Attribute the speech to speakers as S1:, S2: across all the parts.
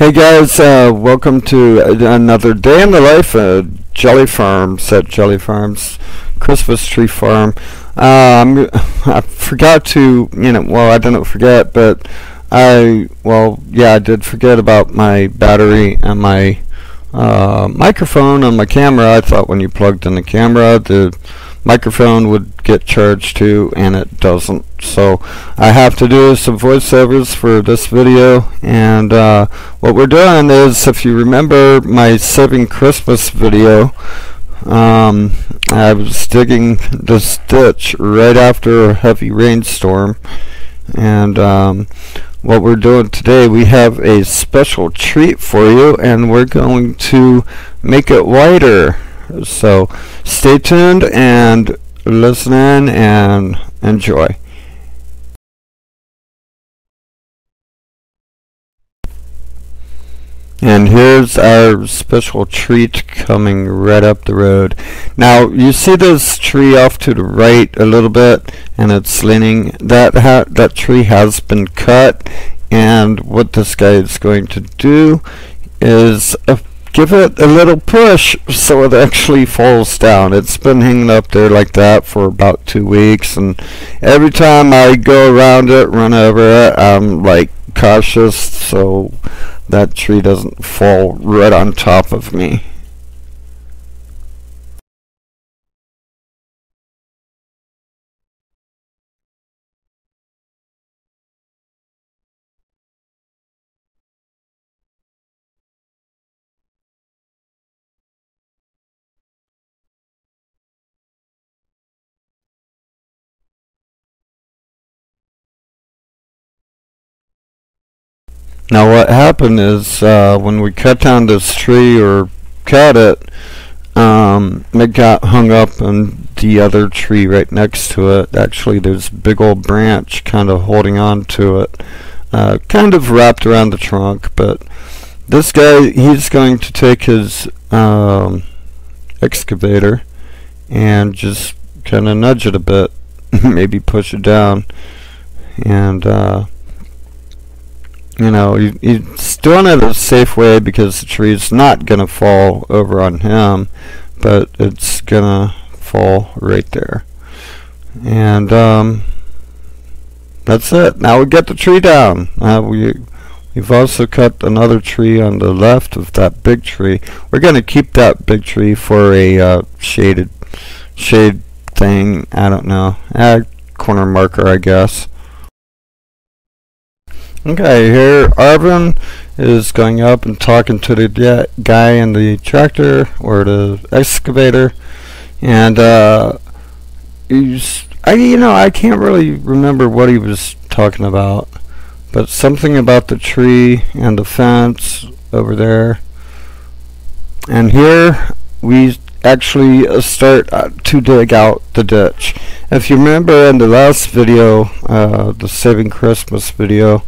S1: Hey guys, welcome to another day in the life of JAlly Farms at JAlly Farms Christmas tree farm. I forgot to, well, I didn't forget, but I did forget about my battery and my microphone on my camera. I thought when you plugged in the camera, the microphone would get charged too, and it doesn't. So I have to do some voiceovers for this video, and what we're doing is, if you remember my Saving Christmas video, I was digging this ditch right after a heavy rainstorm, and what we're doing today, we have a special treat for you, and we're going to make it wider. So stay tuned and listen in and enjoy. And here's our special treat coming right up the road. Now you see this tree off to the right a little bit, and it's leaning. That tree has been cut, and what this guy is going to do is give it a little push so it actually falls down. It's been hanging up there like that for about 2 weeks, and every time I go around it, run over it, I'm like cautious so that tree doesn't fall right on top of me. Now what happened is, when we cut down this tree, or cut it, it got hung up on the other tree right next to it. Actually, there's a big old branch kind of holding on to it, kind of wrapped around the trunk. But this guy, he's going to take his excavator and just kind of nudge it a bit, maybe push it down, and he's doing it a safe way because the tree's not going to fall over on him, but it's going to fall right there. And that's it. Now we get the tree down. We've also cut another tree on the left of that big tree. We're going to keep that big tree for a shade thing. I don't know. Corner marker, I guess. Okay, here Arvin is going up and talking to the guy in the tractor, or the excavator, and I can't really remember what he was talking about, but something about the tree and the fence over there. And here we actually start to dig out the ditch. If you remember in the last video, the Saving Christmas video,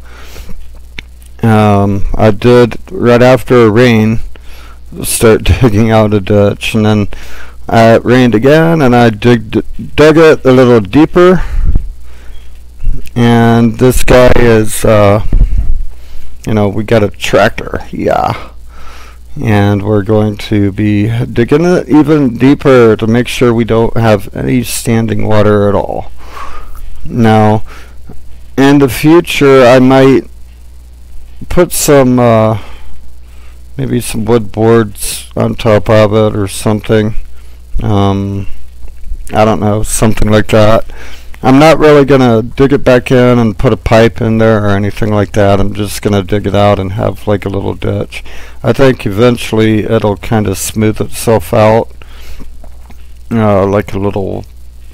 S1: I did, right after a rain, start digging out a ditch, and then it rained again, and I dug it a little deeper. And this guy is, we got a tractor, and we're going to be digging it even deeper to make sure we don't have any standing water at all. Now, in the future, I might put some maybe some wood boards on top of it or something. I don't know, something like that. I'm not really gonna dig it back in and put a pipe in there or anything like that. I'm just gonna dig it out and have like a little ditch. I think eventually it'll kind of smooth itself out, like a little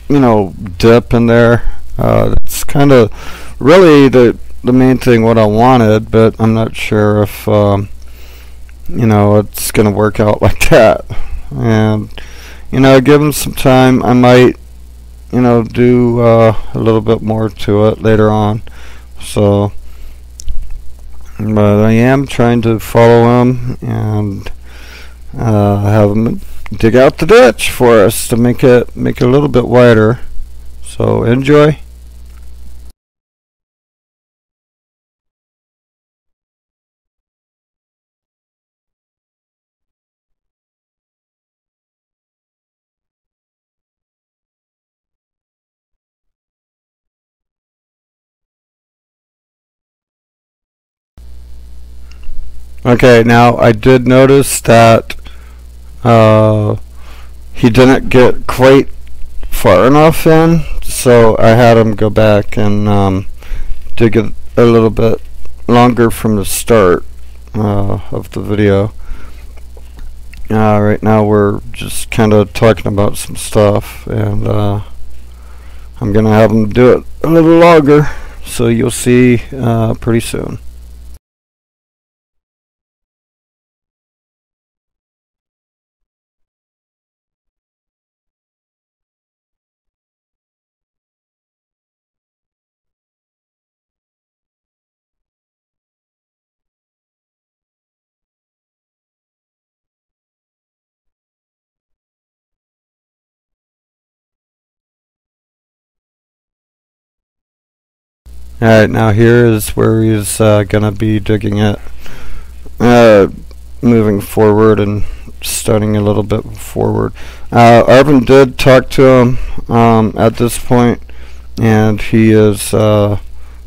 S1: dip in there. It's kind of really the main thing what I wanted, but I'm not sure if it's gonna work out like that. And give them some time, I might do a little bit more to it later on. So, but I am trying to follow him and have him dig out the ditch for us to make it a little bit wider. So enjoy. Okay, now I did notice that uh, he didn't get quite far enough in, so I had him go back and dig it a little bit longer from the start of the video. Right now we're just kind of talking about some stuff, and I'm gonna have him do it a little longer, so you'll see pretty soon. Alright, now here is where he's gonna be digging it, uh, moving forward and starting a little bit forward. Arvin did talk to him at this point, and he is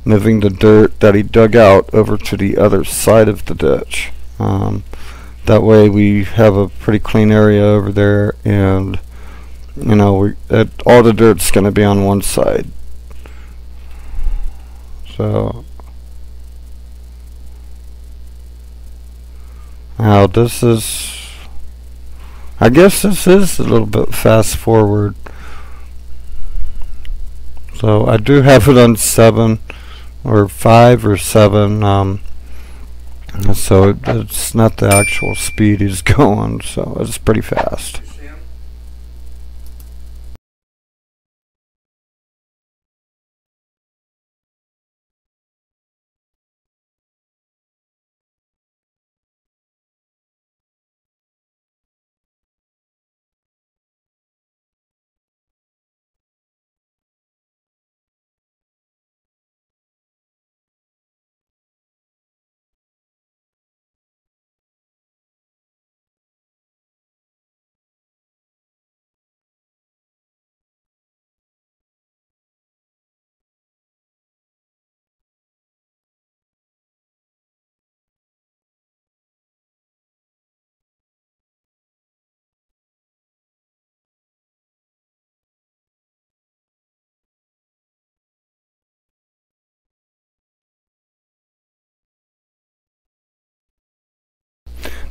S1: moving the dirt that he dug out over to the other side of the ditch. That way we have a pretty clean area over there, and you know, all the dirt's going to be on one side. So now this is, I guess this is a little bit fast forward. So I do have it on 7 or 5 or 7. So it's not the actual speed he's going, so it's pretty fast.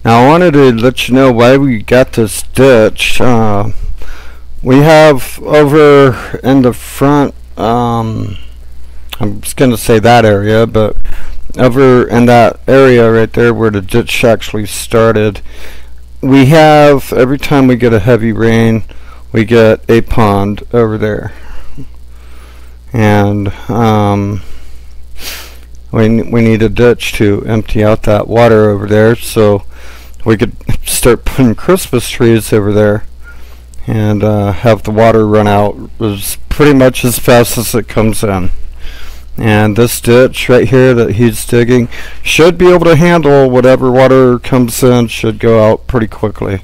S1: Now I wanted to let you know why we got this ditch. We have over in the front, I'm just going to say that area, but over in that area right there where the ditch actually started, we have, every time we get a heavy rain, we get a pond over there. And we need a ditch to empty out that water over there, so we could start putting Christmas trees over there and have the water run out as pretty much as fast as it comes in. And this ditch right here that he's digging should be able to handle whatever water comes in, should go out pretty quickly.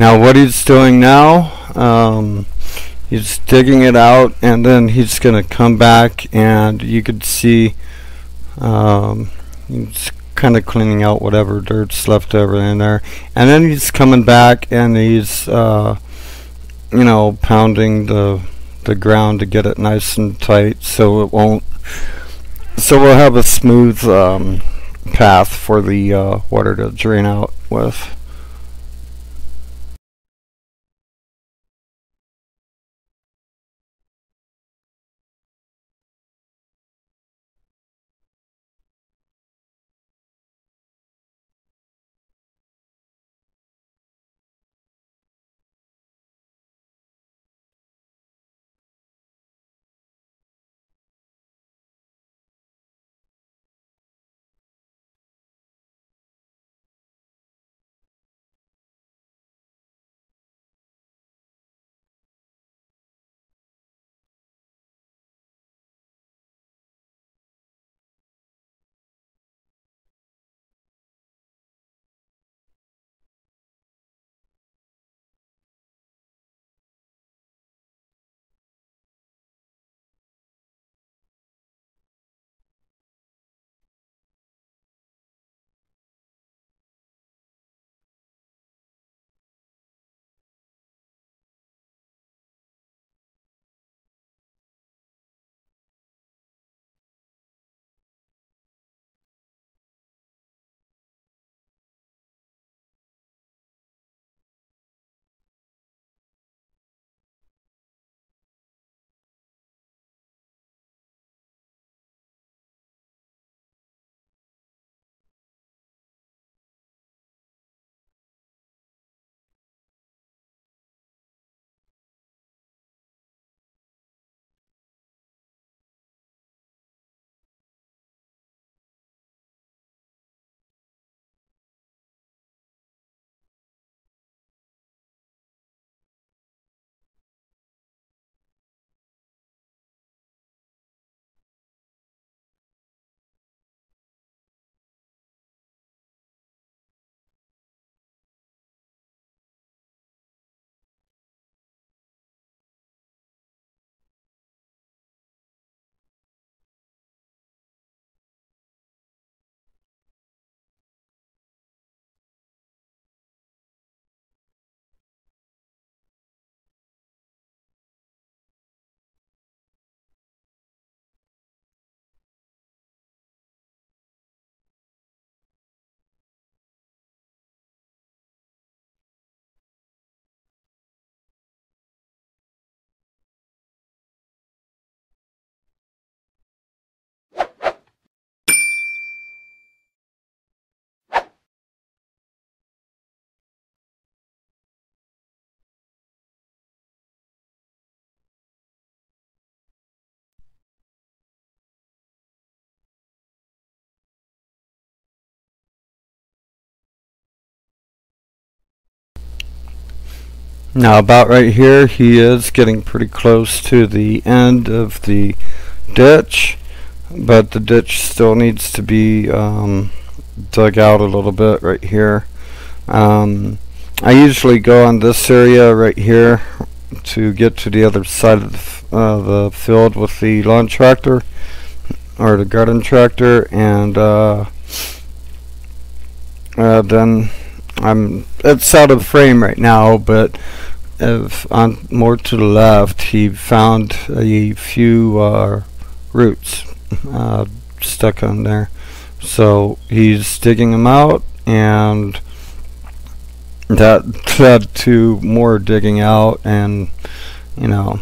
S1: Now what he's doing now, he's digging it out, and then he's going to come back, and you could see he's kind of cleaning out whatever dirt's left over in there, and then he's coming back and he's pounding the ground to get it nice and tight, so it won't. So we'll have a smooth path for the water to drain out with. Now about right here, he is getting pretty close to the end of the ditch, but the ditch still needs to be dug out a little bit right here. I usually go on this area right here to get to the other side of the field with the lawn tractor or the garden tractor, and then it's out of frame right now, but if on more to the left, he found a few roots stuck on there, so he's digging them out, and that led to more digging out, and in a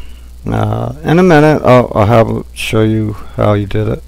S1: minute I'll show you how he did it.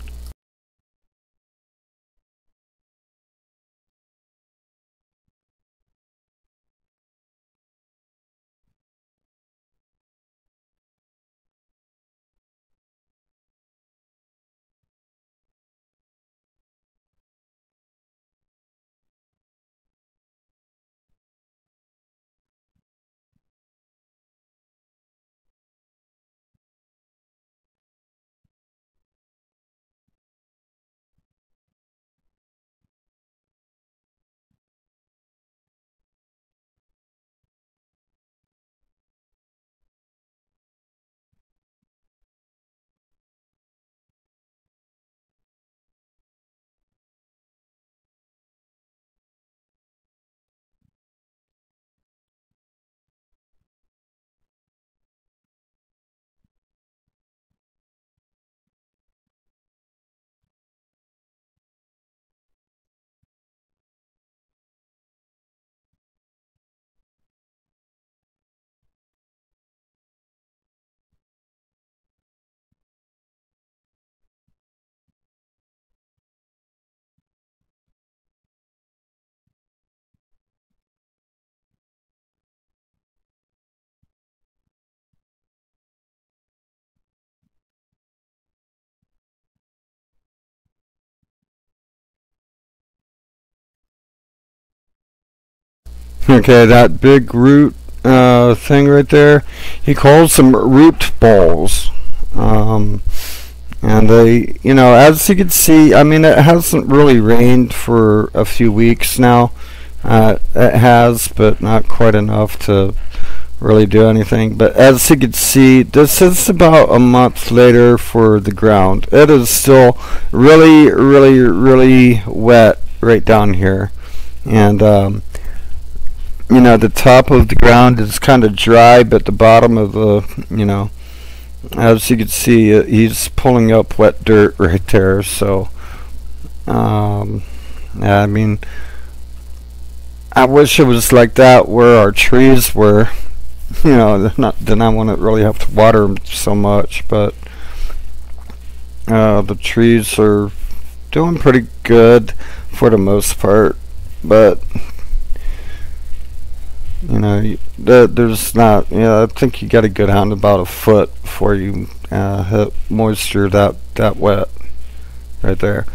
S1: Okay, that big root thing right there, he calls them root balls. And they, as you can see, I mean, it hasn't really rained for a few weeks now. It has, but not quite enough to really do anything. But as you can see, this is about a month later for the ground. It is still really, really, really wet right down here. And, the top of the ground is kind of dry, but the bottom of the, as you can see, he's pulling up wet dirt right there. So, yeah, I mean, I wish it was like that where our trees were. Then I wouldn't really have to water them so much. But the trees are doing pretty good for the most part. But there's not, I think you got to go down about a foot before you hit moisture that wet right there.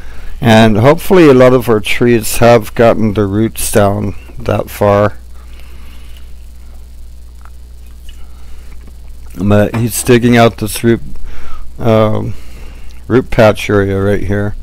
S1: And hopefully a lot of our trees have gotten their roots down that far. But he's digging out this root patch area right here.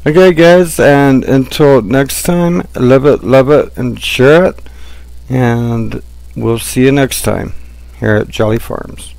S1: Okay, guys, and until next time, love it, and share it. And we'll see you next time here at JAlly Farms.